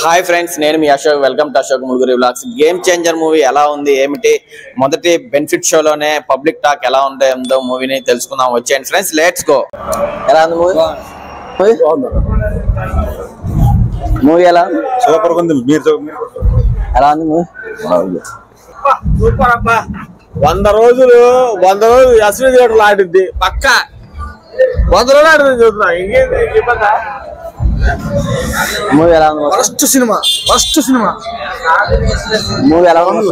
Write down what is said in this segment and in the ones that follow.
Hi friends, నేను మీ Ashok. Welcome to Ashok Muluguri vlogs. Game changer movie ఎలా ఉంది, ఏమిటి, మొదటి బెనిఫిట్ షోలోనే పబ్లిక్ టాక్ ఎలా ఉందో మూవీని తెలుసుకుందాం. వచ్చేయండి ఫ్రెండ్స్, లెట్స్ గో. ఎలా ఉంది మూవీ? మూవీ ఎలా సూపర్ ఉంది. ఎలా ఉంది మూవీ? సూపర్ అబ్బా. 100 రోజులు అశ్విని థియేటర్లు ఆడింది పక్క. 100 రోజులు ఆడింది చూస్తున్నా. ఇంకేంటి ఇబ్బంది? మూవీ ఎలా ఉంది? ఫస్ట్ సినిమా మూవీ ఎలా ఉంది?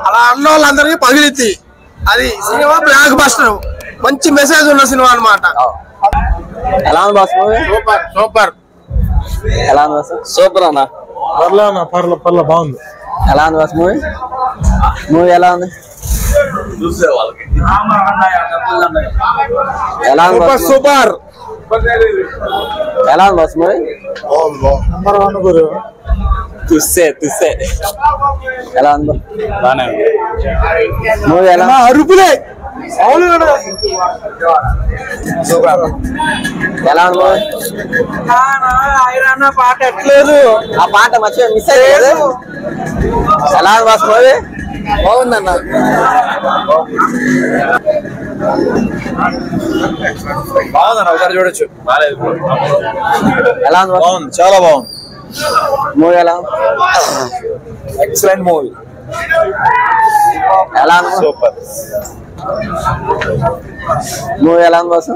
అలా అన్న వాళ్ళందరికీ పగిలిద్ది. అది సినిమా బ్లాక్ బస్టర్, మంచి మెసేజ్ ఉన్న సినిమా అన్నమాట. ఎలా ఉంది బాస్ మూవీ? సూపర్. ఎలా ఉంది బాస్? సూపర్ అన్న. పర్ల బాగుంది. ఎలా ఉంది బాస్ మూవీ? మూవీ ఎలా ఉంది? ఎలా ఉంది బాస్? సూపర్. ఎలా ఉంది బాస్ మూవీ? నెంబర్ 1 గురు. తుస్సే ఎలా ఉంది? మూవీ ఎలా? అరుపులే. ఎలా ఉంది మూవీ? పాట ఎట్లేదు. ఆ పాట మర్చిపోయి మిస్ అయ్యేది. ఎలా ఉంది బాస్ మూవీ? బాగుందన్న. బాగుందన్న, ఒకసారి చూడొచ్చు. ఎలా ఉంది? బాగుంది, చాలా బాగుంది. మూవీ ఎలా? Excellent movie. ఎలా ఉంది? సూపర్. మూవీ ఎలా ఉంది బాస్?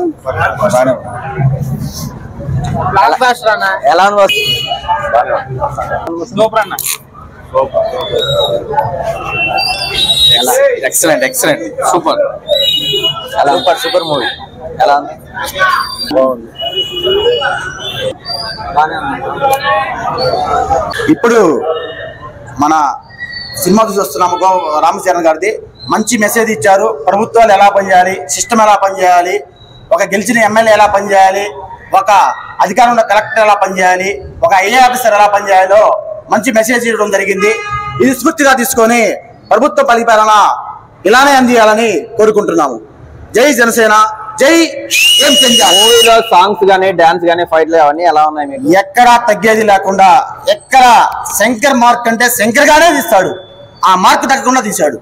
ఎలా ఉంది బాస్? సూపర్ అన్న. Excellent super. ఎలా సూపర్ మూవీ ఎలా ఉంది? బాగుంది. ఇప్పుడు మన సినిమా చూస్తున్నాము రామచరణ్ గారిది. మంచి మెసేజ్ ఇచ్చారు. ప్రభుత్వాలు ఎలా పనిచేయాలి, సిస్టమ్ ఎలా పనిచేయాలి, ఒక గెలిచిన ఎమ్మెల్యే ఎలా పనిచేయాలి, ఒక అధికారం ఉన్న కలెక్టర్ ఎలా పనిచేయాలి, ఒక ఐఏ ఆఫీసర్ ఎలా పనిచేయాలో మంచి మెసేజ్ ఇవ్వడం జరిగింది. ఇది స్ఫూర్తిగా తీసుకొని ప్రభుత్వ పరిపాలన ఇలానే అందియాలని కోరుకుంటున్నాము. జై జనసేన, జై గేమ్ చేంజర్. మూవీలో సాంగ్స్ గానీ, డాన్స్ గానీ, ఫైట్లు అవన్నీ ఎలా ఉన్నాయి మీకు? ఎక్కడా తగ్గేది లేకుండా, ఎక్కడ శంకర్ మార్క్ అంటే శంకర్ గానే తీస్తాడు. ఆ మార్క్ తగ్గకుండా తీశాడు.